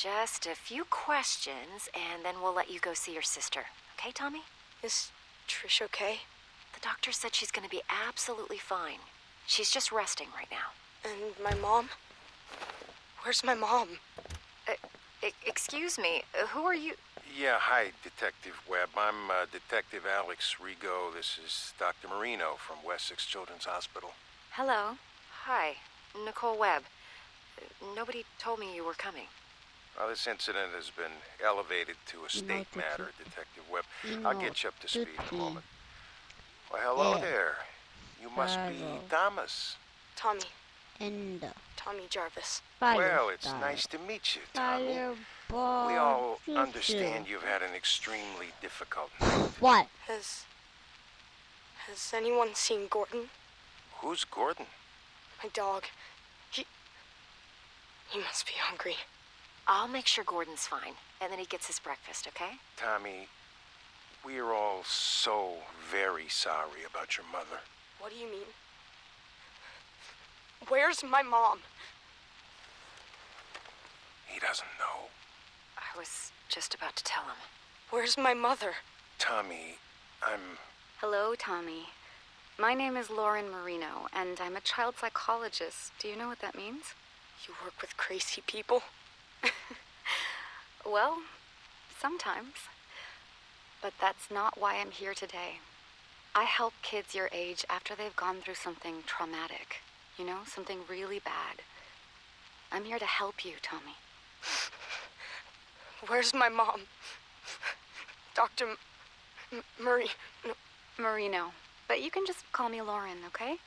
Just a few questions, and then we'll let you go see your sister. Okay, Tommy? Is Trish okay? The doctor said she's gonna be absolutely fine. She's just resting right now. And my mom? Where's my mom? Excuse me, who are you? Yeah, hi, Detective Webb. I'm Detective Alex Rigo. This is Dr. Marino from Wessex Children's Hospital. Hello. Hi, Nicole Webb. Nobody told me you were coming. Well, this incident has been elevated to a state matter, Detective Webb. I'll get you up to speed in a moment. Well, hello there. You must be Thomas. Tommy. And Tommy Jarvis. Well, it's nice to meet you, Tommy. We all understand you've had an extremely difficult night. What? Has anyone seen Gordon? Who's Gordon? My dog. He must be hungry. I'll make sure Gordon's fine, and then he gets his breakfast, okay? Tommy, we're all so very sorry about your mother. What do you mean? Where's my mom? He doesn't know. I was just about to tell him. Where's my mother? Tommy, Hello, Tommy. My name is Lauren Marino, and I'm a child psychologist. Do you know what that means? You work with crazy people? Well, sometimes. But that's not why I'm here today. I help kids your age after they've gone through something traumatic. You know, something really bad. I'm here to help you, Tommy. Where's my mom? Dr. Marino. But you can just call me Lauren, okay?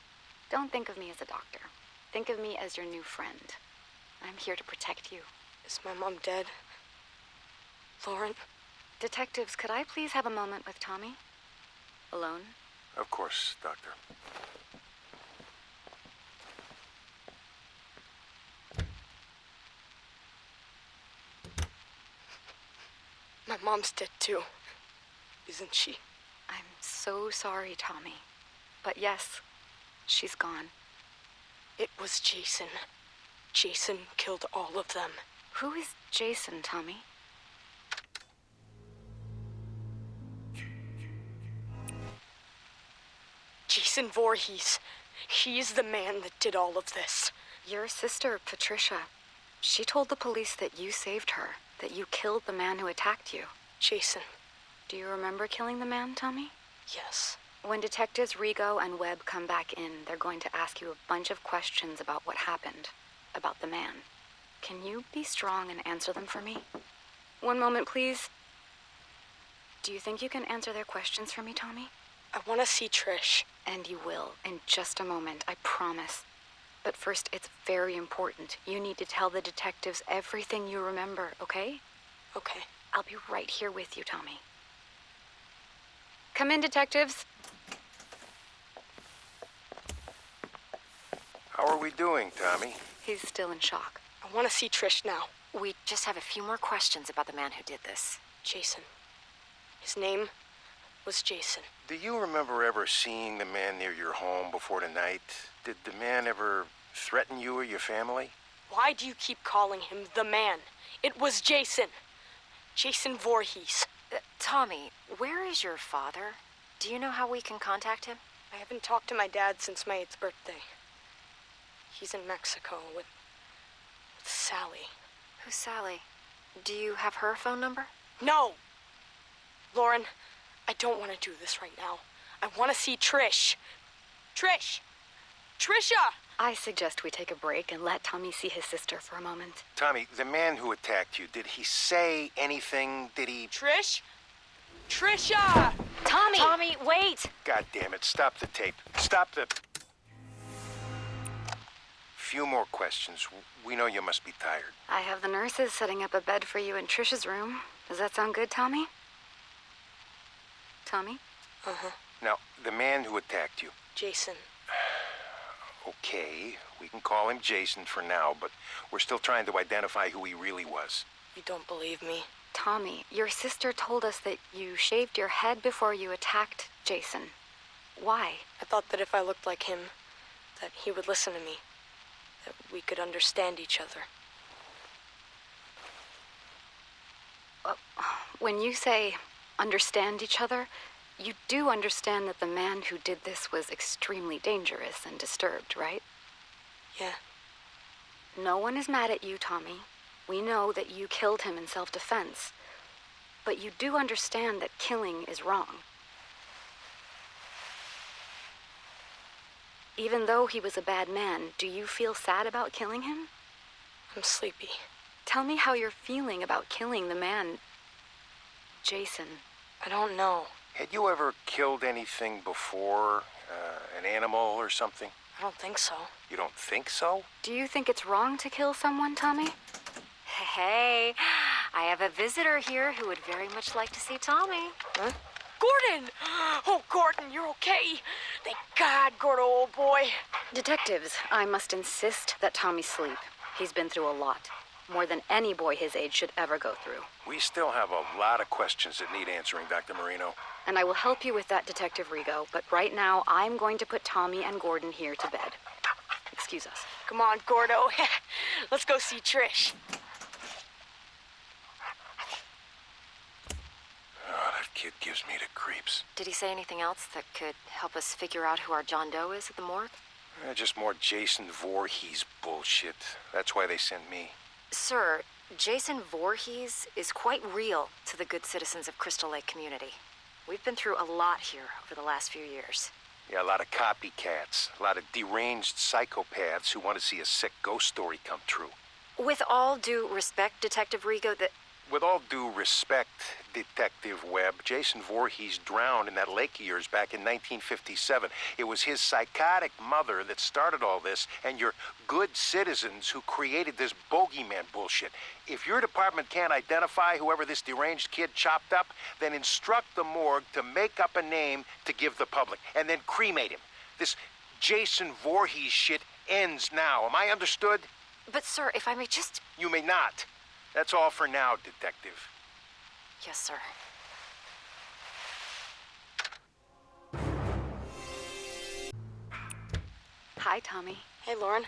Don't think of me as a doctor. Think of me as your new friend. I'm here to protect you. Is my mom dead? Lauren? Detectives, could I please have a moment with Tommy? Alone? of course, Doctor. My mom's dead too, isn't she? I'm so sorry, Tommy. But yes, she's gone. It was Jason. Jason killed all of them. Who is Jason, Tommy? Jason Voorhees. He is the man that did all of this. Your sister, Patricia. She told the police that you saved her, that you killed the man who attacked you. Jason. Do you remember killing the man, Tommy? Yes. When Detectives Rigo and Webb come back in, they're going to ask you a bunch of questions about what happened, about the man. Can you be strong and answer them for me? One moment, please. Do you think you can answer their questions for me, Tommy? I want to see Trish. And you will, in just a moment, I promise. But first, it's very important. You need to tell the detectives everything you remember, okay? Okay. I'll be right here with you, Tommy. Come in, detectives. How are we doing, Tommy? He's still in shock. I want to see Trish now. We just have a few more questions about the man who did this. Jason. His name was Jason. Do you remember ever seeing the man near your home before tonight? Did the man ever threaten you or your family? Why do you keep calling him the man? It was Jason. Jason Voorhees. Tommy, where is your father? Do you know how we can contact him? I haven't talked to my dad since my 8th birthday. He's in Mexico with Sally. Who's Sally? Do you have her phone number? No! Lauren, I don't want to do this right now. I want to see Trish. Trish! Trisha! I suggest we take a break and let Tommy see his sister for a moment. Tommy, the man who attacked you, did he say anything? Did he... Trish? Trisha! Tommy! Tommy, wait! God damn it, stop the tape. Stop the... Few more questions. We know you must be tired. I have the nurses setting up a bed for you in Trisha's room. Does that sound good, Tommy? Tommy? Uh-huh. Now, the man who attacked you. Jason. Okay, we can call him Jason for now, but we're still trying to identify who he really was. You don't believe me? Tommy, your sister told us that you shaved your head before you attacked Jason. Why? I thought that if I looked like him, that he would listen to me. That we could understand each other. when you say understand each other, you do understand that the man who did this was extremely dangerous and disturbed, right? Yeah. No one is mad at you, Tommy. We know that you killed him in self-defense. But you do understand that killing is wrong. Even though he was a bad man, do you feel sad about killing him? I'm sleepy. Tell me how you're feeling about killing the man, Jason. I don't know. Had you ever killed anything before? An animal or something? I don't think so. You don't think so? Do you think it's wrong to kill someone, Tommy? Hey, I have a visitor here who would very much like to see Tommy. Huh? Gordon! Oh, Gordon, you're okay. Thank God, Gordo, old boy. Detectives, I must insist that Tommy sleep. He's been through a lot. More than any boy his age should ever go through. We still have a lot of questions that need answering, Dr. Marino. And I will help you with that, Detective Rigo, but right now I'm going to put Tommy and Gordon here to bed. Excuse us. Come on, Gordo. Let's go see Trish. Oh, that kid gives me the creeps. Did he say anything else that could help us figure out who our John Doe is at the morgue? Just more Jason Voorhees bullshit. That's why they sent me. Sir, Jason Voorhees is quite real to the good citizens of Crystal Lake community. We've been through a lot here over the last few years. Yeah, a lot of copycats. A lot of deranged psychopaths who want to see a sick ghost story come true. With all due respect, Detective Rigo, With all due respect, Detective Webb, Jason Voorhees drowned in that lake of yours back in 1957. It was his psychotic mother that started all this, and your good citizens who created this bogeyman bullshit. If your department can't identify whoever this deranged kid chopped up, then instruct the morgue to make up a name to give the public, and then cremate him. This Jason Voorhees shit ends now. Am I understood? But sir, if I may just... You may not. That's all for now, Detective. Yes, sir. Hi, Tommy. Hey, Lauren.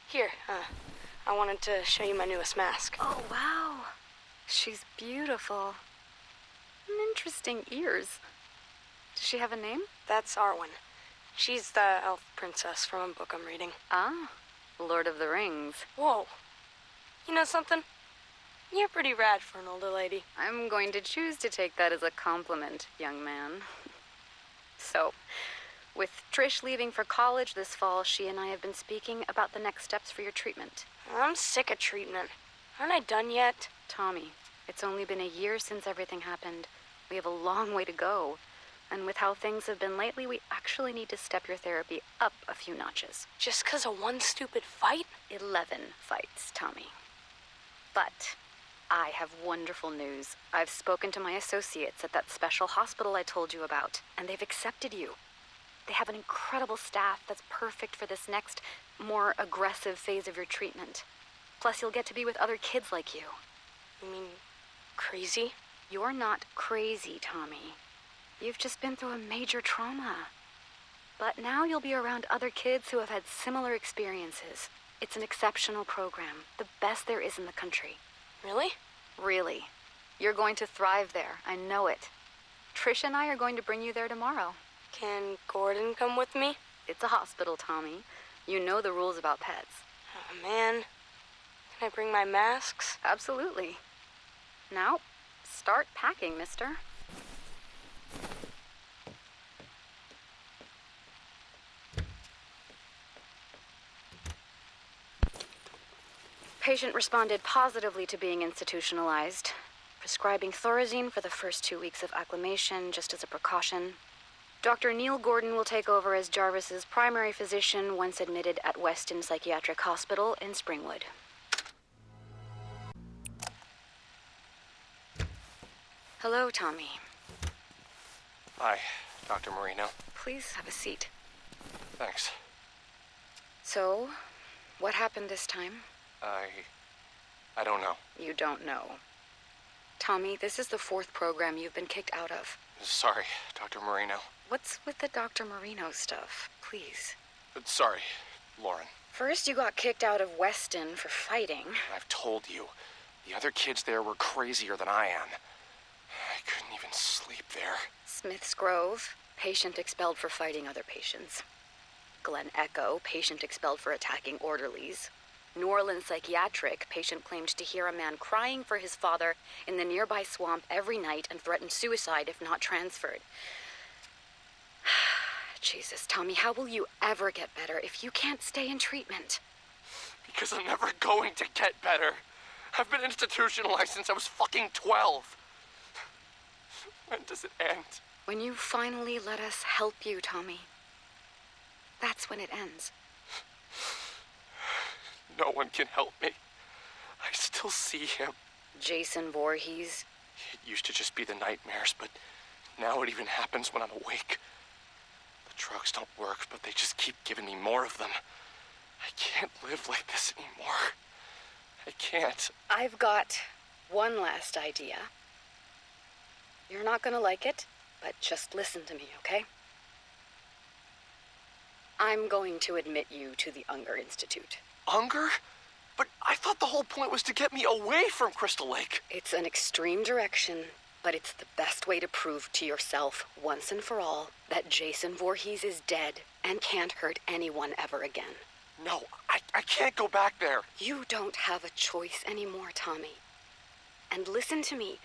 Here, I wanted to show you my newest mask. Oh, wow. She's beautiful. Interesting ears. Does she have a name? That's Arwen. She's the elf princess from a book I'm reading. Ah, Lord of the Rings. Whoa. You know something? You're pretty rad for an older lady. I'm going to choose to take that as a compliment, young man. So, with Trish leaving for college this fall, she and I have been speaking about the next steps for your treatment. I'm sick of treatment. Aren't I done yet? Tommy, it's only been a year since everything happened. We have a long way to go. And with how things have been lately, we actually need to step your therapy up a few notches. Just 'cause of one stupid fight? 11 fights, Tommy. But I have wonderful news. I've spoken to my associates at that special hospital I told you about, and they've accepted you. They have an incredible staff that's perfect for this next, more aggressive phase of your treatment. Plus, you'll get to be with other kids like you. You mean crazy? You're not crazy, Tommy. You've just been through a major trauma. But now you'll be around other kids who have had similar experiences. It's an exceptional program, the best there is in the country. Really? Really. You're going to thrive there. I know it. Trish and I are going to bring you there tomorrow. Can Gordon come with me? It's a hospital, Tommy. You know the rules about pets. Oh, man. Can I bring my masks? Absolutely. Now, start packing, mister. Patient responded positively to being institutionalized, prescribing Thorazine for the first 2 weeks of acclimation just as a precaution. Dr. Neil Gordon will take over as Jarvis's primary physician once admitted at Weston Psychiatric Hospital in Springwood. Hello, Tommy. Hi, Dr. Marino. Please have a seat. Thanks. So, what happened this time? I don't know. You don't know. Tommy, this is the 4th program you've been kicked out of. Sorry, Dr. Marino. What's with the Dr. Marino stuff? Please. Sorry, Lauren. First, you got kicked out of Weston for fighting. I've told you. The other kids there were crazier than I am. I couldn't even sleep there. Smith's Grove, patient expelled for fighting other patients. Glen Echo, patient expelled for attacking orderlies. New Orleans Psychiatric, patient claimed to hear a man crying for his father in the nearby swamp every night and threatened suicide if not transferred. Jesus, Tommy, how will you ever get better if you can't stay in treatment? Because I'm never going to get better. I've been institutionalized since I was fucking 12. When does it end? When you finally let us help you, Tommy. That's when it ends. No one can help me. I still see him. Jason Voorhees. It used to just be the nightmares, but now it even happens when I'm awake. The drugs don't work, but they just keep giving me more of them. I can't live like this anymore. I can't. I've got one last idea. You're not gonna like it, but just listen to me, okay? I'm going to admit you to the Unger Institute. Unger? But I thought the whole point was to get me away from Crystal Lake. It's an extreme direction, but it's the best way to prove to yourself, once and for all, that Jason Voorhees is dead and can't hurt anyone ever again. No, I can't go back there. You don't have a choice anymore, Tommy. And listen to me.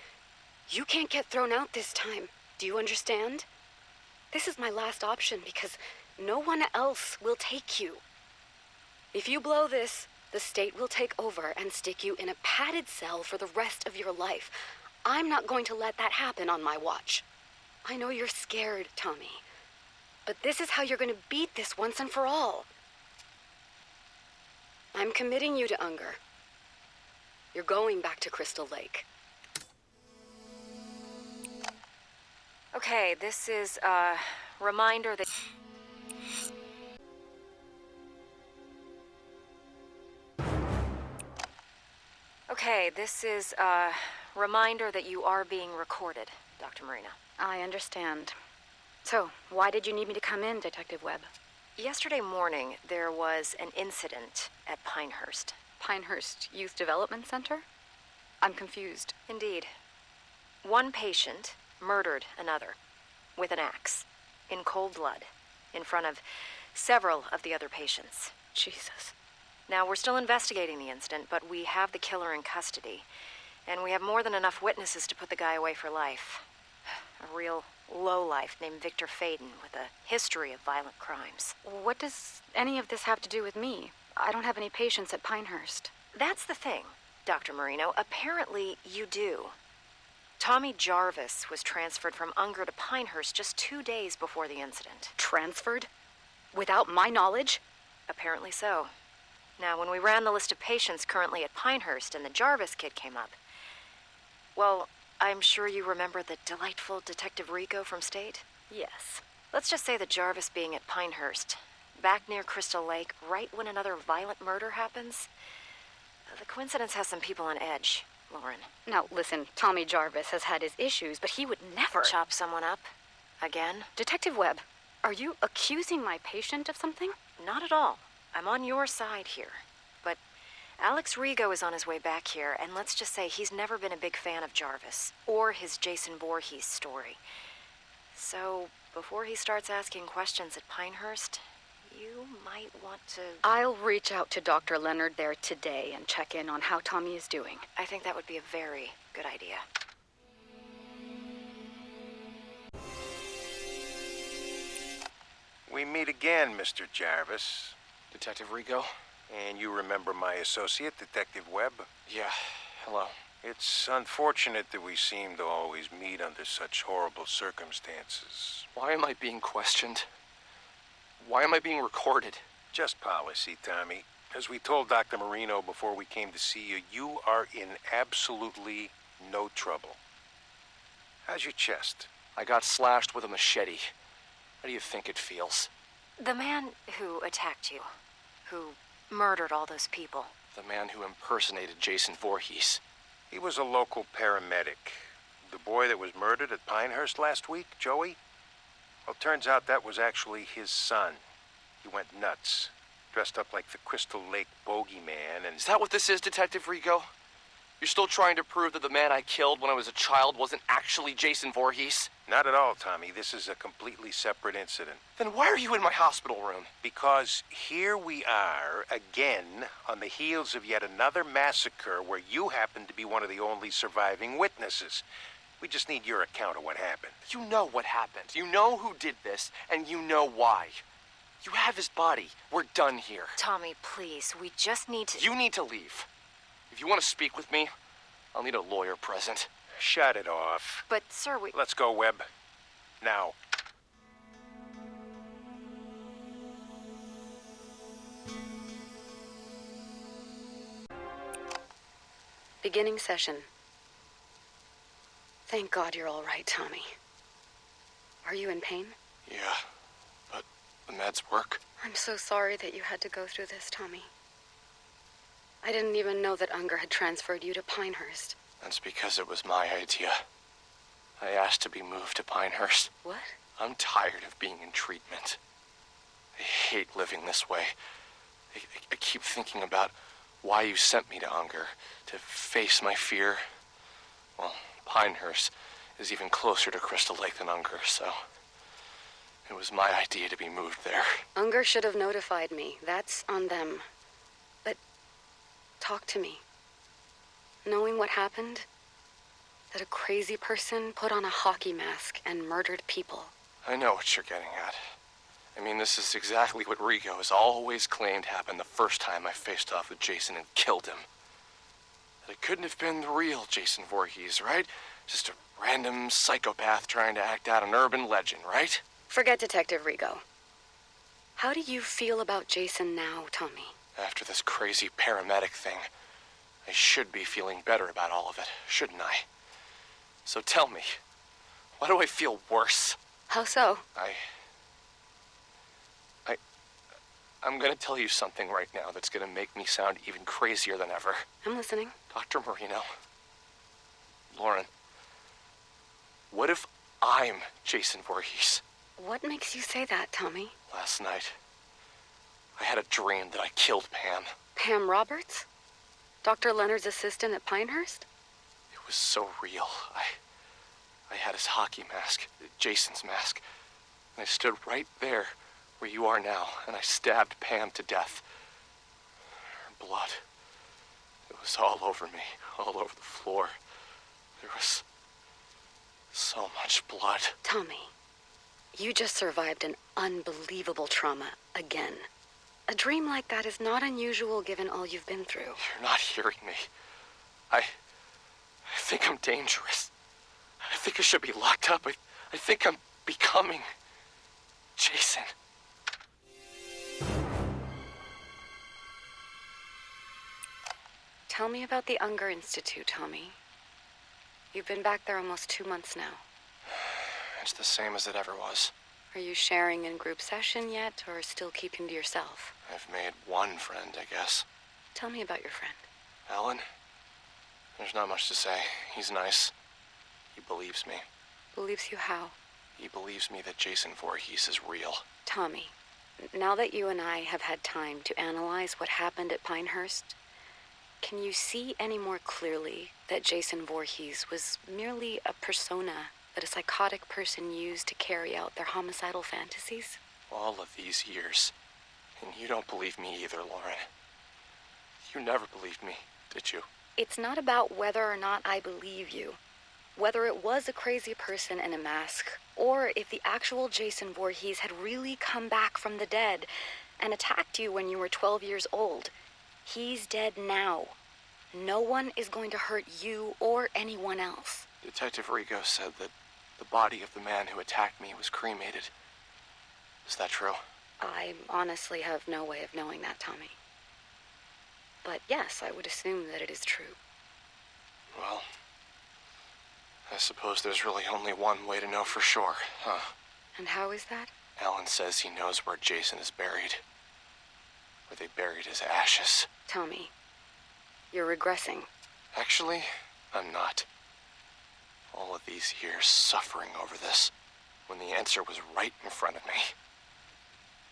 You can't get thrown out this time. Do you understand? This is my last option because no one else will take you. If you blow this, the state will take over and stick you in a padded cell for the rest of your life. I'm not going to let that happen on my watch. I know you're scared, Tommy. But this is how you're going to beat this once and for all. I'm committing you to Unger. You're going back to Crystal Lake. Okay, this is a reminder that... Okay, this is a reminder that you are being recorded, Dr. Marina. I understand. So, why did you need me to come in, Detective Webb? Yesterday morning, there was an incident at Pinehurst. Pinehurst Youth Development Center? I'm confused. Indeed. One patient murdered another with an axe, in cold blood, in front of several of the other patients. Jesus. Now, we're still investigating the incident, but we have the killer in custody, and we have more than enough witnesses to put the guy away for life. A real lowlife named Victor Faden with a history of violent crimes. What does any of this have to do with me? I don't have any patients at Pinehurst. That's the thing, Dr. Marino. Apparently, you do. Tommy Jarvis was transferred from Unger to Pinehurst just 2 days before the incident. Transferred? Without my knowledge? Apparently so. Now, when we ran the list of patients currently at Pinehurst and the Jarvis kid came up, well, I'm sure you remember the delightful Detective Rico from State? Yes. Let's just say that Jarvis being at Pinehurst, back near Crystal Lake, right when another violent murder happens. The coincidence has some people on edge, Lauren. Now, listen, Tommy Jarvis has had his issues, but he would never... Chop someone up? Again? Detective Webb, are you accusing my patient of something? Not at all. I'm on your side here. But Alex Rigo is on his way back here, and let's just say he's never been a big fan of Jarvis, or his Jason Voorhees story. So, before he starts asking questions at Pinehurst, you might want to... I'll reach out to Dr. Leonard there today and check in on how Tommy is doing. I think that would be a very good idea. We meet again, Mr. Jarvis. Detective Rico? And you remember my associate, Detective Webb? Yeah, hello. It's unfortunate that we seem to always meet under such horrible circumstances. Why am I being questioned? Why am I being recorded? Just policy, Tommy. As we told Dr. Marino before we came to see you, you are in absolutely no trouble. How's your chest? I got slashed with a machete. How do you think it feels? The man who attacked you, who murdered all those people. The man who impersonated Jason Voorhees. He was a local paramedic. The boy that was murdered at Pinehurst last week, Joey? Well, turns out that was actually his son. He went nuts, dressed up like the Crystal Lake bogeyman, and... Is that what this is, Detective Rico? You're still trying to prove that the man I killed when I was a child wasn't actually Jason Voorhees? Not at all, Tommy. This is a completely separate incident. Then why are you in my hospital room? Because here we are, again, on the heels of yet another massacre where you happen to be one of the only surviving witnesses. We just need your account of what happened. You know what happened. You know who did this, and you know why. You have his body. We're done here. Tommy, please, we just need to... You need to leave. If you want to speak with me, I'll need a lawyer present. Shut it off. But, sir, we... Let's go, Webb. Now. Beginning session. Thank God you're all right, Tommy. Are you in pain? Yeah, but the meds work. I'm so sorry that you had to go through this, Tommy. I didn't even know that Unger had transferred you to Pinehurst. That's because it was my idea. I asked to be moved to Pinehurst. What? I'm tired of being in treatment. I hate living this way. I keep thinking about why you sent me to Unger, to face my fear. Well, Pinehurst is even closer to Crystal Lake than Unger, so it was my idea to be moved there. Unger should have notified me. That's on them. But talk to me. Knowing what happened, that a crazy person put on a hockey mask and murdered people. I know what you're getting at. I mean, this is exactly what Rigo has always claimed happened the first time I faced off with Jason and killed him. That it couldn't have been the real Jason Voorhees, right? Just a random psychopath trying to act out an urban legend, right? Forget Detective Rigo. How do you feel about Jason now, Tommy? After this crazy paramedic thing, I should be feeling better about all of it, shouldn't I? So tell me, why do I feel worse? How so? I'm gonna tell you something right now that's gonna make me sound even crazier than ever. I'm listening. Dr. Marino. Lauren. What if I'm Jason Voorhees? What makes you say that, Tommy? Last night, I had a dream that I killed Pam. Pam Roberts? Dr. Leonard's assistant at Pinehurst? It was so real. I had his hockey mask, Jason's mask, and I stood right there where you are now, and I stabbed Pam to death. Her blood, it was all over me, all over the floor. There was so much blood. Tommy, you just survived an unbelievable trauma again. A dream like that is not unusual given all you've been through. You're not hearing me. I think I'm dangerous. I think I should be locked up. I think I'm becoming Jason. Tell me about the Unger Institute, Tommy. You've been back there almost 2 months now. It's the same as it ever was. Are you sharing in group session yet, or still keeping to yourself? I've made one friend, I guess. Tell me about your friend. Alan? There's not much to say. He's nice. He believes me. Believes you how? He believes me that Jason Voorhees is real. Tommy, now that you and I have had time to analyze what happened at Pinehurst, can you see any more clearly that Jason Voorhees was merely a persona that a psychotic person used to carry out their homicidal fantasies? All of these years. And you don't believe me either, Lauren. You never believed me, did you? It's not about whether or not I believe you. Whether it was a crazy person in a mask, or if the actual Jason Voorhees had really come back from the dead and attacked you when you were 12 years old. He's dead now. No one is going to hurt you or anyone else. Detective Rigo said that the body of the man who attacked me was cremated. Is that true? I honestly have no way of knowing that, Tommy. But yes, I would assume that it is true. Well, I suppose there's really only one way to know for sure, huh? And how is that? Alan says he knows where Jason is buried. Where they buried his ashes. Tommy, you're regressing. Actually, I'm not. All of these years suffering over this, when the answer was right in front of me.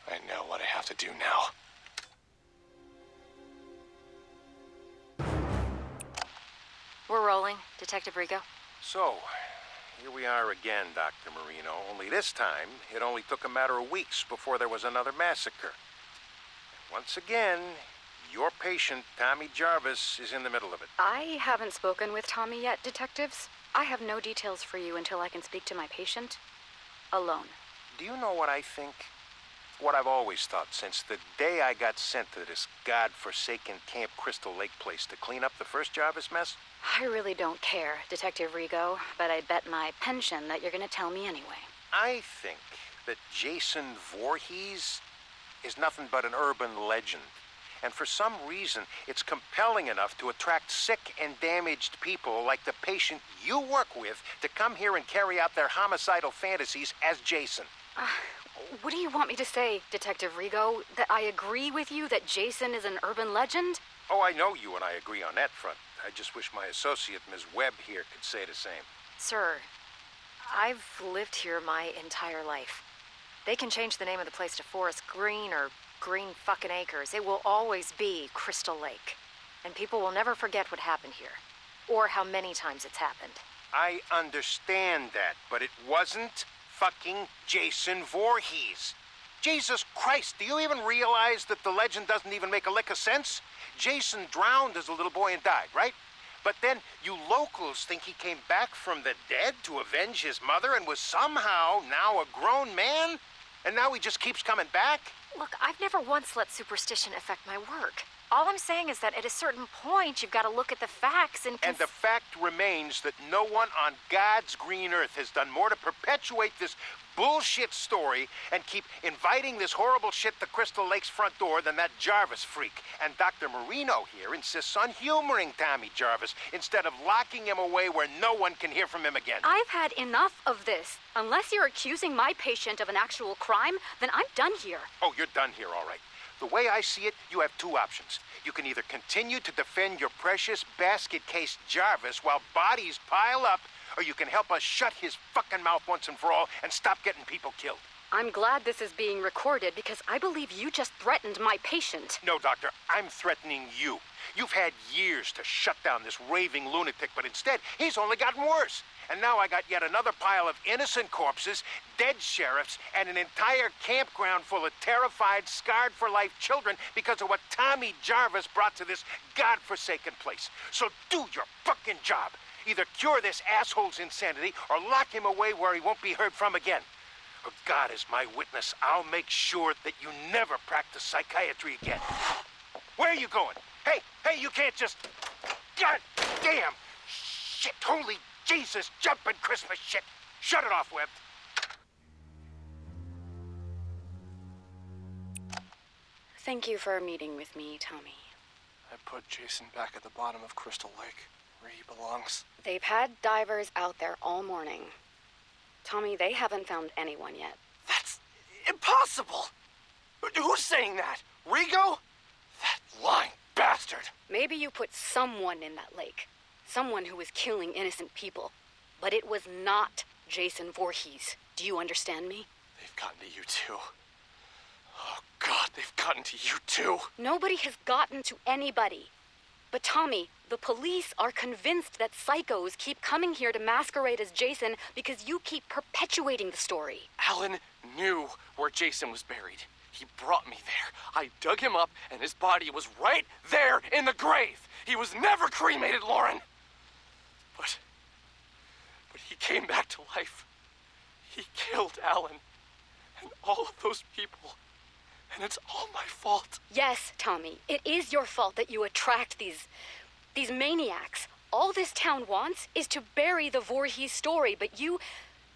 I know what I have to do now. Detective Rigo? So, here we are again, Dr. Marino, only this time it only took a matter of weeks before there was another massacre. Once again, your patient, Tommy Jarvis, is in the middle of it. I haven't spoken with Tommy yet, detectives. I have no details for you until I can speak to my patient alone. Do you know what I think? What I've always thought since the day I got sent to this godforsaken Camp Crystal Lake place to clean up the first Jarvis mess? I really don't care, Detective Rigo, but I bet my pension that you're gonna tell me anyway. I think that Jason Voorhees is nothing but an urban legend. And for some reason, it's compelling enough to attract sick and damaged people like the patient you work with to come here and carry out their homicidal fantasies as Jason. What do you want me to say, Detective Rigo? That I agree with you that Jason is an urban legend? Oh, I know you and I agree on that front. I just wish my associate, Ms. Webb, here could say the same. Sir, I've lived here my entire life. They can change the name of the place to Forest Green or Green fucking Acres. It will always be Crystal Lake. And people will never forget what happened here. Or how many times it's happened. I understand that, but it wasn't fucking Jason Voorhees. Jesus Christ, do you even realize that the legend doesn't even make a lick of sense? Jason drowned as a little boy and died, right? But then you locals think he came back from the dead to avenge his mother and was somehow now a grown man? And now he just keeps coming back? Look, I've never once let superstition affect my work. All I'm saying is that at a certain point, you've got to look at the facts and... And the fact remains that no one on God's green earth has done more to perpetuate this bullshit story and keep inviting this horrible shit to Crystal Lake's front door than that Jarvis freak. And Dr. Marino here insists on humoring Tommy Jarvis instead of locking him away where no one can hear from him again. I've had enough of this. Unless you're accusing my patient of an actual crime, then I'm done here. Oh, you're done here, all right. The way I see it, you have two options. You can either continue to defend your precious basket case Jarvis while bodies pile up, or you can help us shut his fucking mouth once and for all and stop getting people killed. I'm glad this is being recorded because I believe you just threatened my patient. No, Doctor, I'm threatening you. You've had years to shut down this raving lunatic, but instead, he's only gotten worse. And now I got yet another pile of innocent corpses, dead sheriffs, and an entire campground full of terrified, scarred-for-life children because of what Tommy Jarvis brought to this godforsaken place. So do your fucking job. Either cure this asshole's insanity or lock him away where he won't be heard from again. Or God is my witness, I'll make sure that you never practice psychiatry again. Where are you going? Hey, you can't just... God damn! Shit, holy Jesus, jumping Christmas shit! Shut it off, Webb. Thank you for meeting with me, Tommy. I put Jason back at the bottom of Crystal Lake, where he belongs. They've had divers out there all morning. Tommy, they haven't found anyone yet. That's impossible! Who's saying that? Rigo? That lying bastard! Maybe you put someone in that lake. Someone who was killing innocent people. But it was not Jason Voorhees. Do you understand me? They've gotten to you too. Oh, God, they've gotten to you too. Nobody has gotten to anybody. But Tommy, the police are convinced that psychos keep coming here to masquerade as Jason because you keep perpetuating the story. Alan knew where Jason was buried. He brought me there. I dug him up, and his body was right there in the grave. He was never cremated, Lauren. But he came back to life. He killed Alan and all of those people. And it's all my fault. Yes, Tommy, it is your fault that you attract these maniacs. All this town wants is to bury the Voorhees story, but you,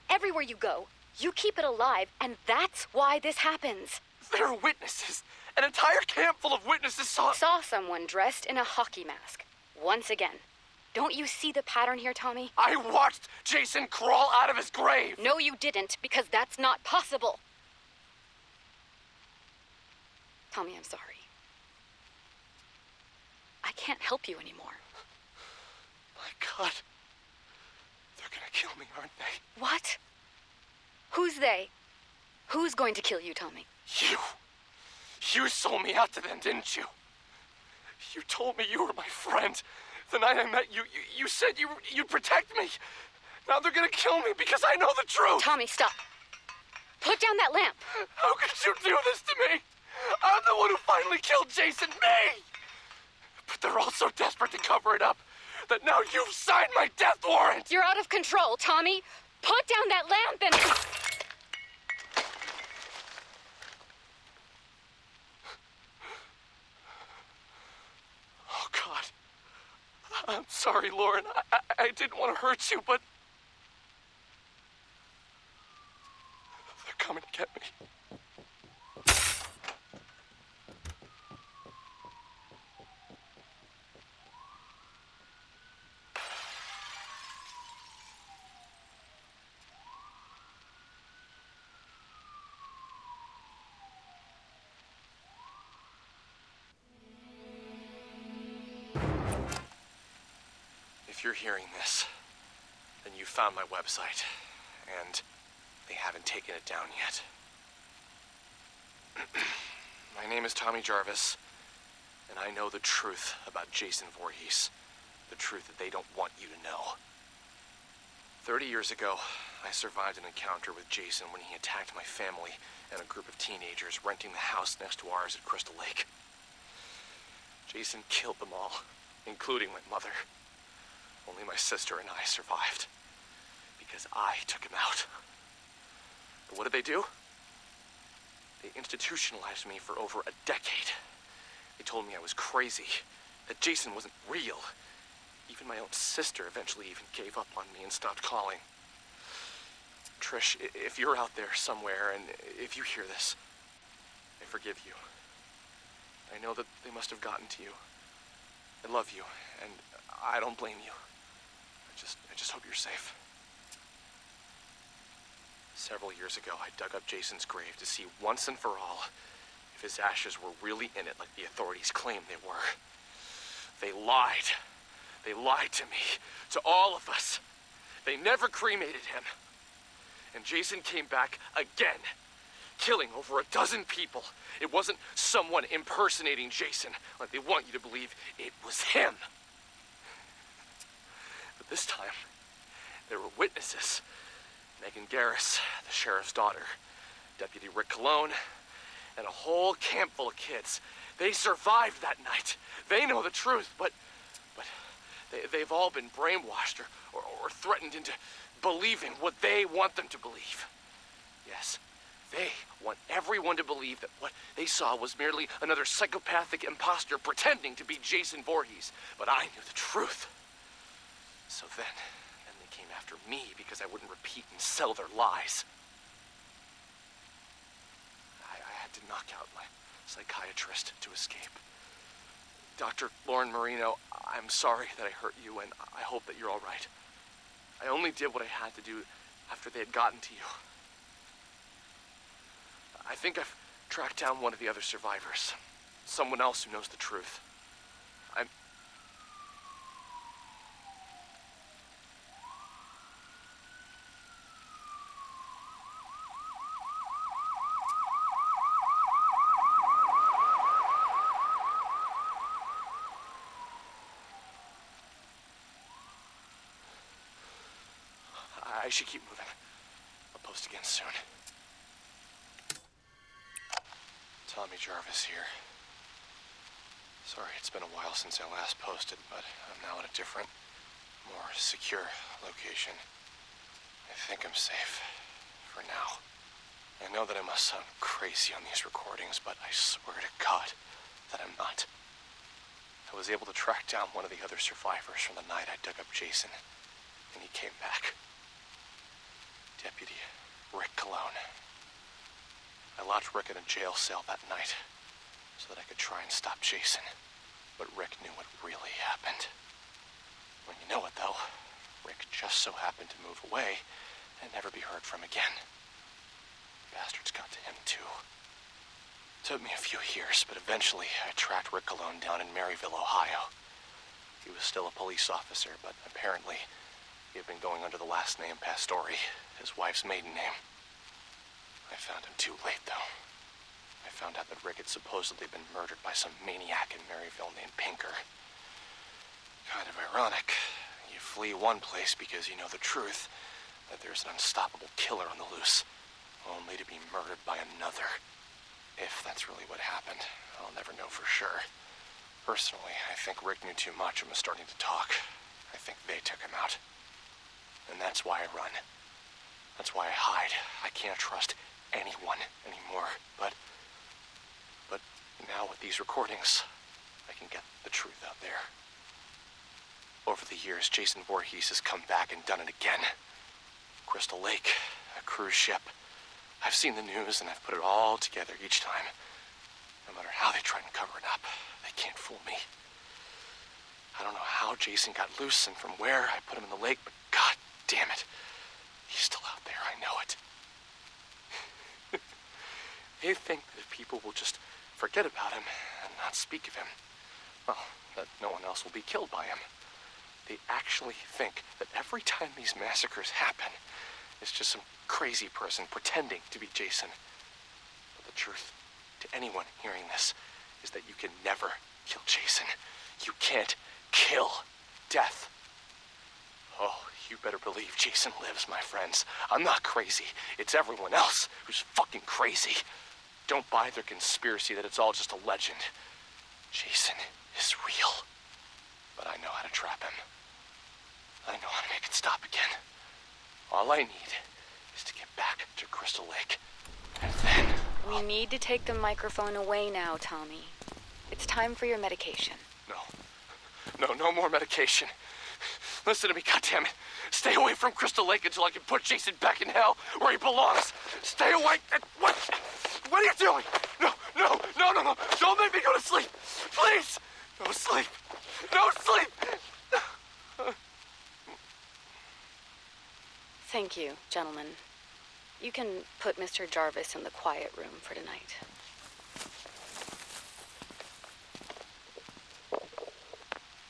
everywhere you go, you keep it alive, and that's why this happens. There are witnesses. An entire camp full of witnesses saw Someone dressed in a hockey mask. Once again. Don't you see the pattern here, Tommy? I watched Jason crawl out of his grave. No, you didn't, because that's not possible. Tommy, I'm sorry. I can't help you anymore. My God. They're gonna kill me, aren't they? What? Who's they? Who's going to kill you, Tommy? You. You sold me out to them, didn't you? You told me you were my friend. The night I met you, you said you'd protect me. Now they're gonna kill me because I know the truth. Tommy, stop. Put down that lamp. How could you do this to me? I'm the one who finally killed Jason, me! But they're all so desperate to cover it up that now you've signed my death warrant! You're out of control, Tommy. Put down that lamp and... Oh, God. I'm sorry, Lauren. I didn't want to hurt you, but... they're coming to get me. If you're hearing this, then you found my website, and they haven't taken it down yet. My name is Tommy Jarvis, and I know the truth about Jason Voorhees. The truth that they don't want you to know. 30 years ago, I survived an encounter with Jason when he attacked my family and a group of teenagers renting the house next to ours at Crystal Lake. Jason killed them all, including my mother. Only my sister and I survived, because I took him out. But what did they do? They institutionalized me for over a decade. They told me I was crazy, that Jason wasn't real. Even my own sister eventually even gave up on me and stopped calling. Trish, if you're out there somewhere, and if you hear this, I forgive you. I know that they must have gotten to you. I love you, and I don't blame you. I just hope you're safe. Several years ago, I dug up Jason's grave to see once and for all if his ashes were really in it like the authorities claimed they were. They lied. They lied to me, to all of us. They never cremated him. And Jason came back again, killing over a dozen people. It wasn't someone impersonating Jason like they want you to believe. It was him. But this time, there were witnesses. Megan Garris, the sheriff's daughter, Deputy Rick Cologne, and a whole camp full of kids. They survived that night. They know the truth, but they've all been brainwashed or threatened into believing what they want them to believe. Yes, they want everyone to believe that what they saw was merely another psychopathic imposter pretending to be Jason Voorhees. But I knew the truth. So then they came after me because I wouldn't repeat and sell their lies. I had to knock out my psychiatrist to escape. Dr. Lauren Marino, I'm sorry that I hurt you, and I hope that you're all right. I only did what I had to do after they had gotten to you. I think I've tracked down one of the other survivors. Someone else who knows the truth. I should keep moving. I'll post again soon. Tommy Jarvis here. Sorry, it's been a while since I last posted, but I'm now at a different, more secure location. I think I'm safe. For now. I know that I must sound crazy on these recordings, but I swear to God that I'm not. I was able to track down one of the other survivors from the night I dug up Jason, and he came back. Deputy Rick Cologne. I locked Rick in a jail cell that night so that I could try and stop Jason. But Rick knew what really happened. When you know it, though, Rick just so happened to move away and never be heard from again. Bastards got to him, too. Took me a few years, but eventually I tracked Rick Cologne down in Maryville, Ohio. He was still a police officer, but apparently he had been going under the last name Pastore, his wife's maiden name. I found him too late, though. I found out that Rick had supposedly been murdered by some maniac in Maryville named Pinker. Kind of ironic. You flee one place because you know the truth, that there's an unstoppable killer on the loose, only to be murdered by another. If that's really what happened, I'll never know for sure. Personally, I think Rick knew too much and was starting to talk. I think they took him out. And that's why I run. That's why I hide. I can't trust anyone anymore. But now with these recordings, I can get the truth out there. Over the years, Jason Voorhees has come back and done it again. Crystal Lake, a cruise ship. I've seen the news and I've put it all together each time. No matter how they try and cover it up, they can't fool me. I don't know how Jason got loose and from where I put him in the lake, but god damn it. He's still out there, I know it. They think that if people will just forget about him and not speak of him, well, that no one else will be killed by him. They actually think that every time these massacres happen, it's just some crazy person pretending to be Jason. But the truth, to anyone hearing this, is that you can never kill Jason. You can't kill death. Oh, you better believe Jason lives, my friends. I'm not crazy. It's everyone else who's fucking crazy. Don't buy their conspiracy that it's all just a legend. Jason is real. But I know how to trap him. I know how to make it stop again. All I need is to get back to Crystal Lake. And then... We need to take the microphone away now, Tommy. It's time for your medication. No more medication. Listen to me, goddammit. Stay away from Crystal Lake until I can put Jason back in hell where he belongs. Stay away. What are you doing? No. Don't make me go to sleep. Please. No sleep. No sleep. Thank you, gentlemen. You can put Mr. Jarvis in the quiet room for tonight.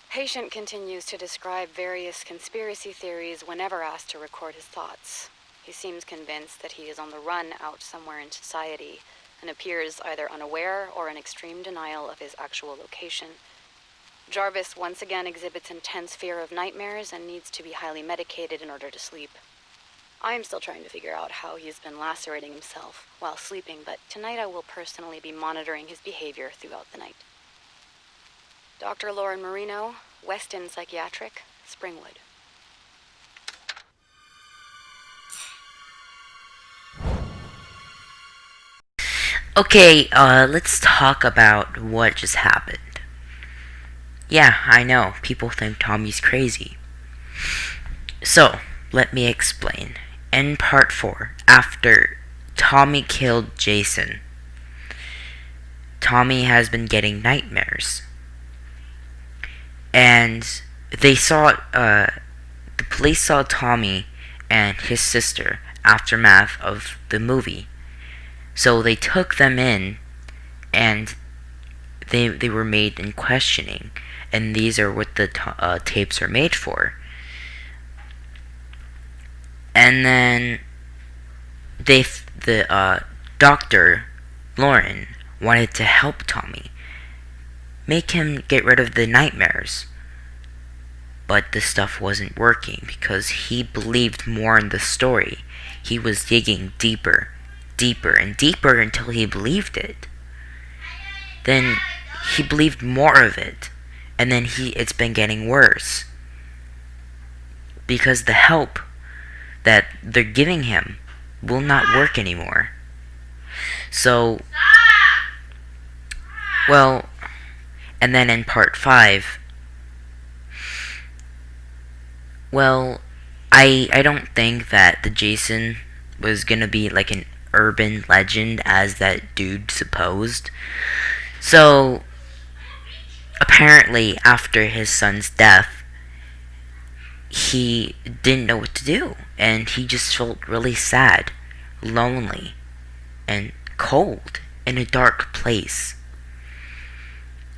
Patient continues to describe various conspiracy theories whenever asked to record his thoughts. He seems convinced that he is on the run out somewhere in society and appears either unaware or in extreme denial of his actual location. Jarvis once again exhibits intense fear of nightmares and needs to be highly medicated in order to sleep. I am still trying to figure out how he's been lacerating himself while sleeping, but tonight I will personally be monitoring his behavior throughout the night. Dr. Lauren Marino, Weston Psychiatric, Springwood. Okay, let's talk about what just happened. Yeah, I know, people think Tommy's crazy. So, let me explain. In part 4, after Tommy killed Jason, Tommy has been getting nightmares. And they saw, the police saw Tommy and his sister aftermath of the movie. So they took them in, and they were made in questioning, and these are what the tapes are made for. And then the doctor, Lauren, wanted to help Tommy, make him get rid of the nightmares. But the stuff wasn't working because he believed more in the story. He was digging deeper and deeper until he believed it. Then he believed more of it, and then it's been getting worse. Because the help that they're giving him will not work anymore. So, well, and then in part 5, well, I don't think that the Jason was gonna be like an urban legend as that dude supposed. So, apparently after his son's death, he didn't know what to do, and he just felt really sad, lonely, and cold in a dark place.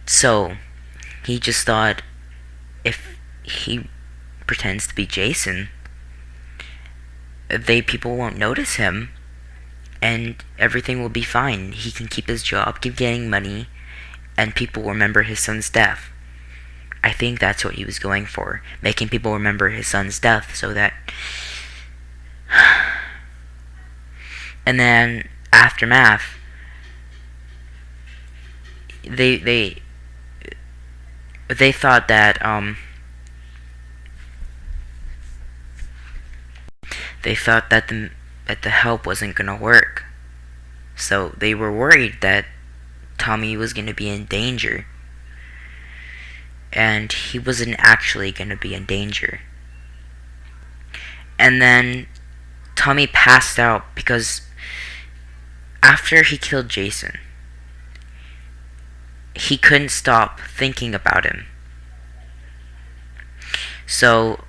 So, he just thought, if he pretends to be Jason, people won't notice him, and everything will be fine. He can keep his job, keep getting money, and people will remember his son's death. I think that's what he was going for, making people remember his son's death so that... And then, aftermath, they thought that, they thought that the help wasn't gonna work. So they were worried that Tommy was gonna be in danger. And he wasn't actually gonna be in danger. And then Tommy passed out because after he killed Jason, he couldn't stop thinking about him. So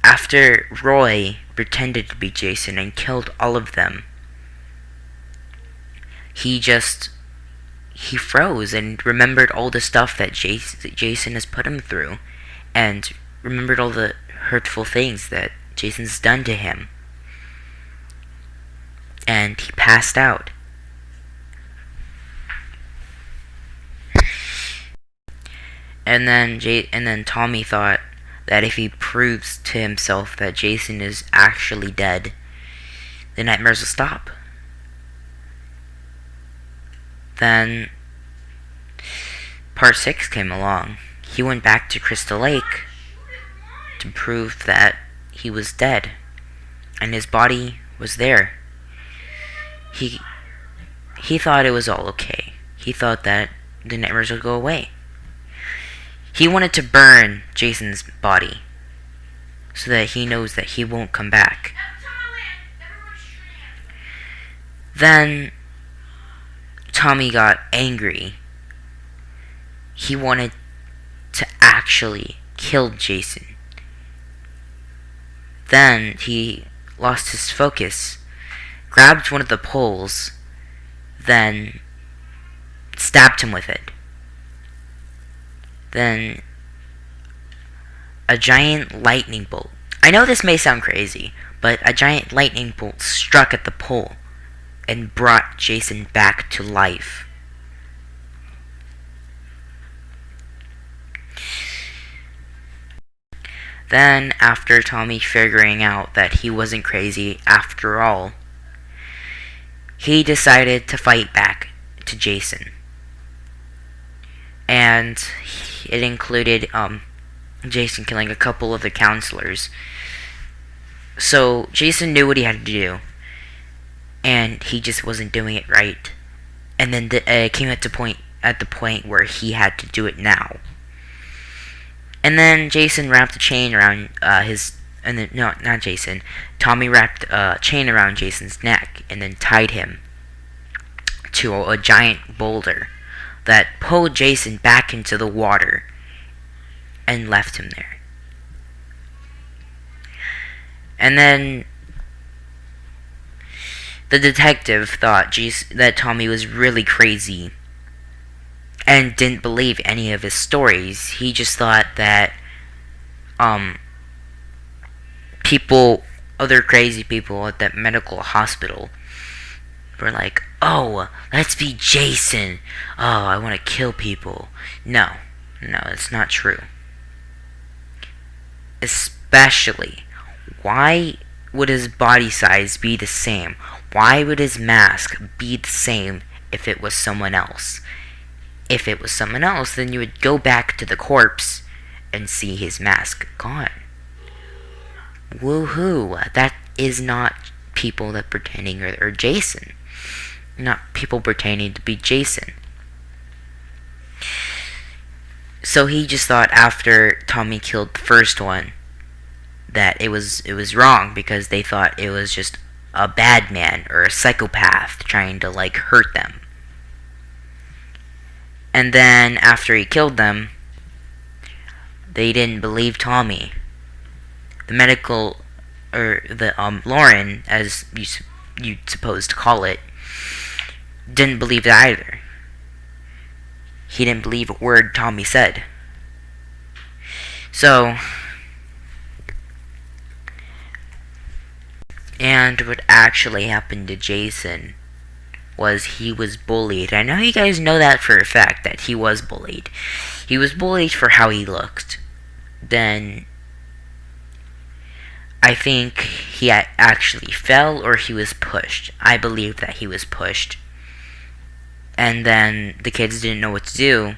after Roy pretended to be Jason and killed all of them, he froze and remembered all the stuff that Jason has put him through, and remembered all the hurtful things that Jason's done to him. And he passed out. And then Tommy thought that if he proves to himself that Jason is actually dead, the nightmares will stop. Then Part 6 came along. He went back to Crystal Lake to prove that he was dead, and his body was there. He thought it was all okay. He thought that the nightmares would go away. He wanted to burn Jason's body so that he knows that he won't come back. Then Tommy got angry. He wanted to actually kill Jason. Then he lost his focus, grabbed one of the poles, then stabbed him with it. Then a giant lightning bolt. I know this may sound crazy, but a giant lightning bolt struck at the pole and brought Jason back to life. Then, after Tommy figuring out that he wasn't crazy after all, he decided to fight back to Jason. And it included Jason killing a couple of the counselors. So Jason knew what he had to do, and he just wasn't doing it right. And then it came at the point where he had to do it now. And then Jason wrapped a chain around Tommy wrapped a chain around Jason's neck and then tied him to a giant boulder that pulled Jason back into the water and left him there. And then the detective thought that Tommy was really crazy and didn't believe any of his stories. He just thought that other crazy people at that medical hospital were like, "Oh, let's be Jason. Oh, I want to kill people." No, it's not true. Especially, why would his body size be the same? Why would his mask be the same if it was someone else? If it was someone else, then you would go back to the corpse and see his mask gone. Woohoo! That is not people that pretending are Jason. Not people pretending to be Jason. So he just thought after Tommy killed the first one that it was wrong because they thought it was just a bad man or a psychopath trying to hurt them. And then after he killed them, they didn't believe Tommy. The Lauren, as you supposed to call it, didn't believe it either. He didn't believe a word Tommy said. So, and what actually happened to Jason was he was bullied. I know you guys know that for a fact, that he was bullied. He was bullied for how he looked. Then I think he actually fell or he was pushed. I believe that he was pushed. And then the kids didn't know what to do.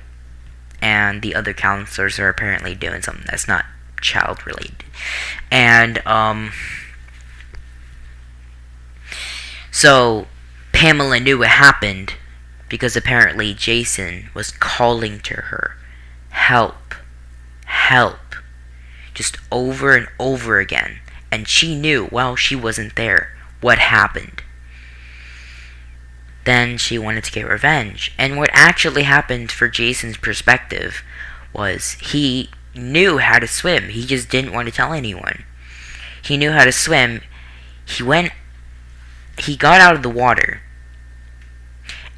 And the other counselors are apparently doing something that's not child related. And, so Pamela knew what happened because apparently Jason was calling to her, help, help, just over and over again. And she knew while she wasn't there what happened. Then she wanted to get revenge. And what actually happened for Jason's perspective was he knew how to swim. He just didn't want to tell anyone. He knew how to swim. He got out of the water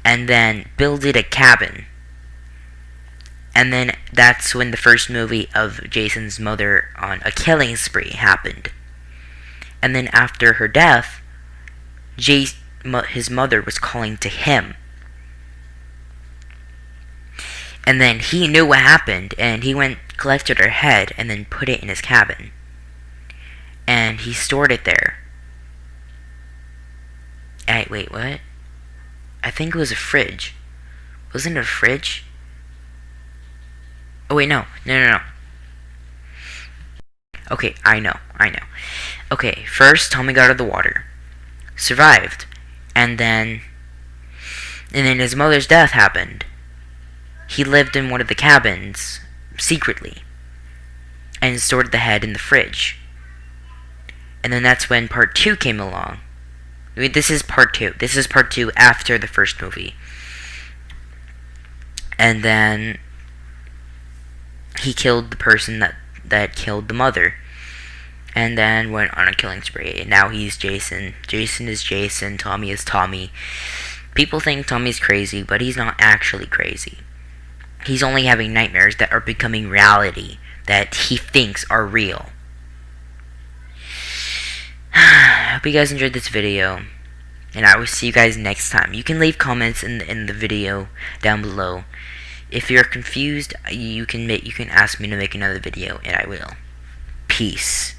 and then builded a cabin. And then that's when the first movie of Jason's mother on a killing spree happened. And then after her death, his mother was calling to him. And then he knew what happened, and he went, collected her head, and then put it in his cabin. And he stored it there. Wait, what? I think it was a fridge. Wasn't it a fridge? Oh wait, no. Okay, I know. Okay, first Tommy got out of the water. Survived. And then his mother's death happened. He lived in one of the cabins, secretly, and stored the head in the fridge. And then that's when part 2 came along. This is part 2. This is part 2 after the first movie. And then he killed the person that killed the mother. And then went on a killing spree. And now he's Jason. Jason is Jason. Tommy is Tommy. People think Tommy's crazy, but he's not actually crazy. He's only having nightmares that are becoming reality, that he thinks are real. I hope you guys enjoyed this video, and I will see you guys next time. You can leave comments in the video down below. If you're confused, you can ask me to make another video, and I will. Peace.